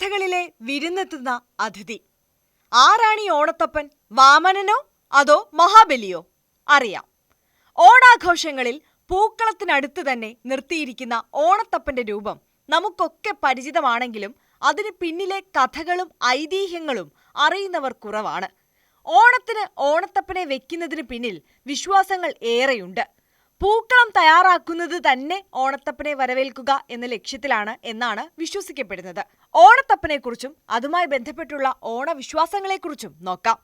കഥകളിലെ വിരുന്നെത്തുന്ന അതിഥി. ആരാണ് ഈ ഓണത്തപ്പൻ? വാമനനോ അതോ മഹാബലിയോ? അറിയാം. ഓണാഘോഷങ്ങളിൽ പൂക്കളത്തിനടുത്ത് തന്നെ നിർത്തിയിരിക്കുന്ന ഓണത്തപ്പന്റെ രൂപം നമുക്കൊക്കെ പരിചിതമാണെങ്കിലും അതിന് പിന്നിലെ കഥകളും ഐതിഹ്യങ്ങളും അറിയുന്നവർ കുറവാണ്. ഓണത്തിന് ഓണത്തപ്പനെ വെക്കുന്നതിന് പിന്നിൽ വിശ്വാസങ്ങൾ ഏറെയുണ്ട്. പൂക്കളം തയ്യാറാക്കുന്നത് തന്നെ ഓണത്തപ്പനെ വരവേൽക്കുക എന്ന ലക്ഷ്യത്തിലാണ് എന്നാണ് വിശ്വസിക്കപ്പെടുന്നത്. ഓണത്തപ്പനെക്കുറിച്ചും അതുമായി ബന്ധപ്പെട്ടുള്ള ഓണവിശ്വാസങ്ങളെക്കുറിച്ചും നോക്കാം.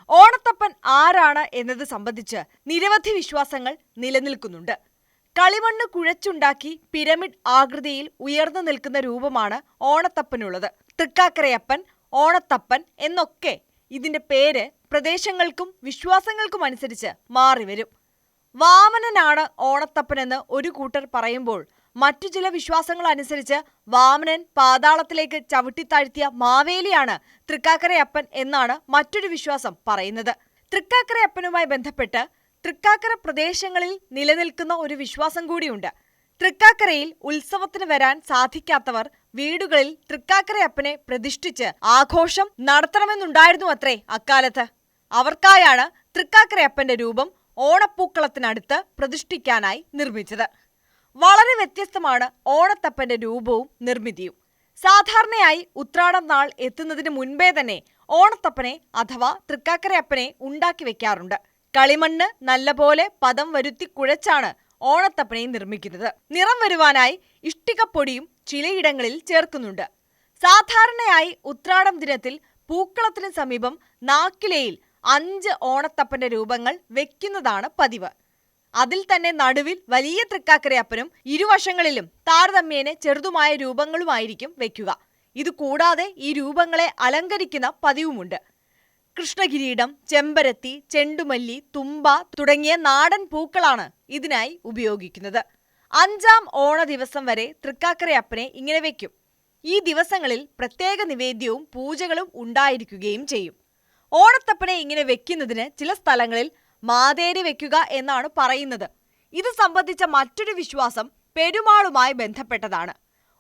ഓണത്തപ്പൻ ആരാണ് എന്നത് സംബന്ധിച്ച് നിരവധി വിശ്വാസങ്ങൾ നിലനിൽക്കുന്നുണ്ട്. കളിമണ്ണ് കുഴച്ചുണ്ടാക്കി പിരമിഡ് ആകൃതിയിൽ ഉയർന്നു നിൽക്കുന്ന രൂപമാണ് ഓണത്തപ്പനുള്ളത്. തൃക്കാക്കരയപ്പൻ, ഓണത്തപ്പൻ എന്നൊക്കെ ഇതിന്റെ പേര് പ്രദേശങ്ങൾക്കും വിശ്വാസങ്ങൾക്കും അനുസരിച്ച് മാറിവരും. വാമനനാണ് ഓണത്തപ്പനെന്ന് ഒരു കൂട്ടർ പറയുമ്പോൾ മറ്റു ചില വിശ്വാസങ്ങൾ അനുസരിച്ച് വാമനൻ പാതാളത്തിലേക്ക് ചവിട്ടിത്താഴ്ത്തിയ മാവേലിയാണ് തൃക്കാക്കരയപ്പൻ എന്നാണ് മറ്റൊരു വിശ്വാസം പറയുന്നത്. തൃക്കാക്കരയപ്പനുമായി ബന്ധപ്പെട്ട് തൃക്കാക്കര പ്രദേശങ്ങളിൽ നിലനിൽക്കുന്ന ഒരു വിശ്വാസം കൂടിയുണ്ട്. തൃക്കാക്കരയിൽ ഉത്സവത്തിന് വരാൻ സാധിക്കാത്തവർ വീടുകളിൽ തൃക്കാക്കരയപ്പനെ പ്രതിഷ്ഠിച്ച് ആഘോഷം നടത്തണമെന്നുണ്ടായിരുന്നു അത്രേ അക്കാലത്ത്. അവർക്കായാണ് തൃക്കാക്കരയപ്പന്റെ രൂപം ഓണപ്പൂക്കളത്തിനടുത്ത് പ്രതിഷ്ഠിക്കാനായി നിർമ്മിച്ചത്. വളരെ വ്യത്യസ്തമാണ് ഓണത്തപ്പന്റെ രൂപവും നിർമ്മിതിയും. സാധാരണയായി ഉത്രാടം നാൾ എത്തുന്നതിന് മുൻപേ തന്നെ ഓണത്തപ്പനെ അഥവാ തൃക്കാക്കരയപ്പനെ ഉണ്ടാക്കി വെക്കാറുണ്ട്. കളിമണ്ണ് നല്ലപോലെ പദം വരുത്തി കുഴച്ചാണ് ഓണത്തപ്പനെ നിർമ്മിക്കുന്നത്. നിറം വരുവാനായി ഇഷ്ടികപ്പൊടിയും ചിലയിടങ്ങളിൽ ചേർക്കുന്നുണ്ട്. സാധാരണയായി ഉത്രാടം ദിനത്തിൽ പൂക്കളത്തിന് സമീപം നാക്കിലയിൽ 5 ഓണത്തപ്പന്റെ രൂപങ്ങൾ വെക്കുന്നതാണ് പതിവ്. അതിൽ തന്നെ നടുവിൽ വലിയ തൃക്കാക്കരയപ്പനും ഇരുവശങ്ങളിലും താരതമ്യേന ചെറുതുമായ രൂപങ്ങളുമായിരിക്കും വെക്കുക. ഇത് കൂടാതെ ഈ രൂപങ്ങളെ അലങ്കരിക്കുന്ന പതിവുമുണ്ട്. കൃഷ്ണകിരീടം, ചെമ്പരത്തി, ചെണ്ടുമല്ലി, തുമ്പ തുടങ്ങിയ നാടൻ പൂക്കളാണ് ഇതിനായി ഉപയോഗിക്കുന്നത്. 5-ാം ഓണ ദിവസം വരെ തൃക്കാക്കരയപ്പനെ ഇങ്ങനെ വെക്കും. ഈ ദിവസങ്ങളിൽ പ്രത്യേക നിവേദ്യവും പൂജകളും ഉണ്ടായിരിക്കുകയും ചെയ്യും. ഓണത്തപ്പനെ ഇങ്ങനെ വെക്കുന്നതിന് ചില സ്ഥലങ്ങളിൽ മാതേരി വെക്കുക എന്നാണ് പറയുന്നത്. ഇത് സംബന്ധിച്ച മറ്റൊരു വിശ്വാസം പെരുമാളുമായി ബന്ധപ്പെട്ടതാണ്.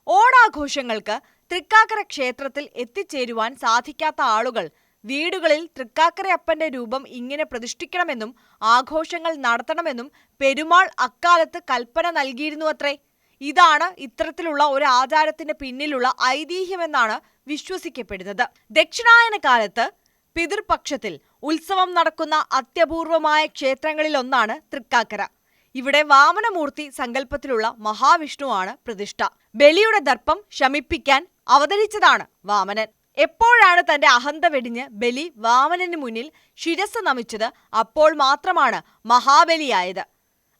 ഓണാഘോഷങ്ങൾക്ക് തൃക്കാക്കര ക്ഷേത്രത്തിൽ എത്തിച്ചേരുവാൻ സാധിക്കാത്ത ആളുകൾ വീടുകളിൽ തൃക്കാക്കരയപ്പന്റെ രൂപം ഇങ്ങനെ പ്രതിഷ്ഠിക്കണമെന്നും ആഘോഷങ്ങൾ നടത്തണമെന്നും പെരുമാൾ അക്കാലത്ത് കൽപ്പന നൽകിയിരുന്നു അത്രേ. ഇതാണ് ഇത്തരത്തിലുള്ള ഒരു ആചാരത്തിന് പിന്നിലുള്ള ഐതിഹ്യമെന്നാണ് വിശ്വസിക്കപ്പെടുന്നത്. ദക്ഷിണായന കാലത്ത് പിതൃപക്ഷത്തിൽ ഉത്സവം നടക്കുന്ന അത്യപൂർവമായ ക്ഷേത്രങ്ങളിലൊന്നാണ് തൃക്കാക്കര. ഇവിടെ വാമനമൂർത്തി സങ്കല്പത്തിലുള്ള മഹാവിഷ്ണുവാണ് പ്രതിഷ്ഠ. ബലിയുടെ ദർപ്പം ശമിപ്പിക്കാൻ അവതരിച്ചതാണ് വാമനൻ. എപ്പോഴാണ് തന്റെ അഹന്ത വെടിഞ്ഞ് ബലി വാമനന് മുന്നിൽ ശിരസ് നമിച്ചത് അപ്പോൾ മാത്രമാണ് മഹാബലിയായത്.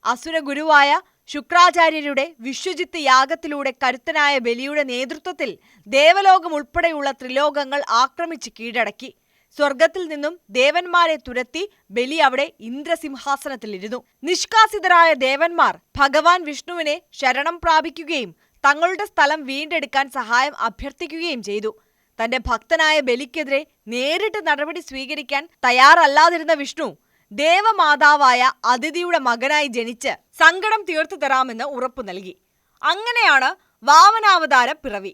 അസുരഗുരുവായ ശുക്രാചാര്യരുടെ വിശ്വജിത്ത് യാഗത്തിലൂടെ കരുത്തനായ ബലിയുടെ നേതൃത്വത്തിൽ ദേവലോകം ഉൾപ്പെടെയുള്ള ത്രിലോകങ്ങൾ ആക്രമിച്ച് കീഴടക്കി. സ്വർഗത്തിൽ നിന്നും ദേവന്മാരെ തുരത്തി ബലി അവിടെ ഇന്ദ്രസിംഹാസനത്തിലിരുന്നു. നിഷ്കാസിതരായ ദേവന്മാർ ഭഗവാൻ വിഷ്ണുവിനെ ശരണം പ്രാപിക്കുകയും തങ്ങളുടെ സ്ഥലം വീണ്ടെടുക്കാൻ സഹായം അഭ്യർത്ഥിക്കുകയും ചെയ്തു. തന്റെ ഭക്തനായ ബലിക്കെതിരെ നേരിട്ട് നടപടി സ്വീകരിക്കാൻ തയ്യാറല്ലാതിരുന്ന വിഷ്ണു ദേവമാതാവായ അതിഥിയുടെ മകനായി ജനിച്ച് സങ്കടം തീർത്തു തരാമെന്ന് ഉറപ്പു നൽകി. അങ്ങനെയാണ് വാമനാവതാര പിറവി.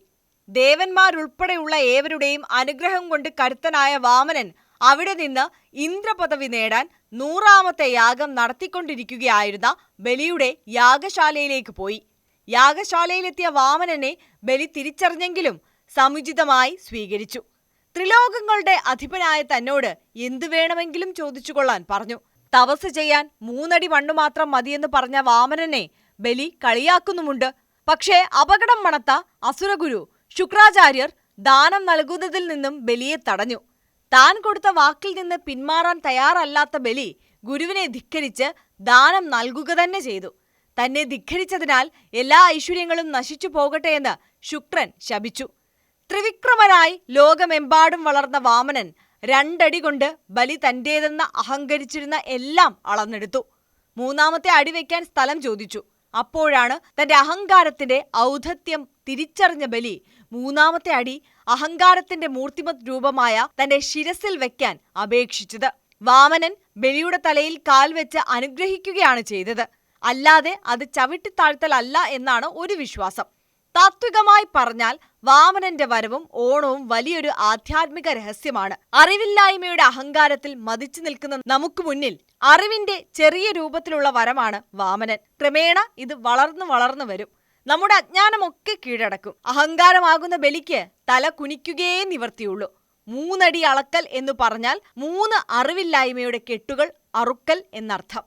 ദേവന്മാരുൾപ്പെടെയുള്ള ഏവരുടെയും അനുഗ്രഹം കൊണ്ട് കരുത്തനായ വാമനൻ അവിടെ നിന്ന് ഇന്ദ്രപദവി നേടാൻ 100-ാമത്തെ യാഗം നടത്തിക്കൊണ്ടിരിക്കുകയായിരുന്ന ബലിയുടെ യാഗശാലയിലേക്ക് പോയി. യാഗശാലയിലെത്തിയ വാമനനെ ബലി തിരിച്ചറിഞ്ഞെങ്കിലും സമുചിതമായി സ്വീകരിച്ചു. ത്രിലോകങ്ങളുടെ അധിപനായ തന്നോട് എന്തു വേണമെങ്കിലും ചോദിച്ചുകൊള്ളാൻ പറഞ്ഞു. തപസ് ചെയ്യാൻ 3 അടി മണ്ണ് മാത്രം മതിയെന്ന് പറഞ്ഞ വാമനനെ ബലി കളിയാക്കുന്നുമുണ്ട്. പക്ഷേ അപകടം മണത്ത അസുരഗുരു ശുക്രാചാര്യർ ദാനം നൽകുന്നതിൽ നിന്നും ബലിയെ തടഞ്ഞു. താൻ കൊടുത്ത വാക്കിൽ നിന്ന് പിന്മാറാൻ തയ്യാറല്ലാത്ത ബലി ഗുരുവിനെ ധിക്കരിച്ച് ദാനം നൽകുക തന്നെ ചെയ്തു. തന്നെ ധിക്കരിച്ചതിനാൽ എല്ലാ ഐശ്വര്യങ്ങളും നശിച്ചു പോകട്ടെ എന്ന് ശുക്രൻ ശപിച്ചു. ത്രിവിക്രമനായി ലോകമെമ്പാടും വളർന്ന വാമനൻ 2 അടി കൊണ്ട് ബലി തന്റേതെന്ന് അഹങ്കരിച്ചിരുന്ന എല്ലാം അളന്നെടുത്തു. 3-ാമത്തെ അടി വയ്ക്കാൻ സ്ഥലം ചോദിച്ചു. അപ്പോഴാണ് തന്റെ അഹങ്കാരത്തിന്റെ ഔദ്ധത്യം തിരിച്ചറിഞ്ഞ ബലി 3-ാമത്തെ അടി അഹങ്കാരത്തിന്റെ മൂർത്തിമത് രൂപമായ തന്റെ ശിരസിൽ വെക്കാൻ അപേക്ഷിച്ചത്. വാമനൻ ബലിയുടെ തലയിൽ കാൽ വെച്ച് അനുഗ്രഹിക്കുകയാണ് ചെയ്തത്. അല്ലാതെ അത് ചവിട്ടിത്താഴ്ത്തലല്ല എന്നാണ് ഒരു വിശ്വാസം. താത്വികമായി പറഞ്ഞാൽ വാമനന്റെ വരവും ഓണവും വലിയൊരു ആധ്യാത്മിക രഹസ്യമാണ്. അറിവില്ലായ്മയുടെ അഹങ്കാരത്തിൽ മതിച്ചു നിൽക്കുന്ന നമുക്ക് മുന്നിൽ അറിവിന്റെ ചെറിയ രൂപത്തിലുള്ള വരമാണ് വാമനൻ. ക്രമേണ ഇത് വളർന്നു വരും. നമ്മുടെ അജ്ഞാനമൊക്കെ കീഴടക്കും. അഹങ്കാരമാകുന്ന ബലിക്ക് തല കുനിക്കുകയേ നിവർത്തിയുള്ളൂ. 3 അടി അളക്കൽ എന്ന് പറഞ്ഞാൽ 3 അറിവില്ലായ്മയുടെ കെട്ടുകൾ അറുക്കൽ എന്നർത്ഥം.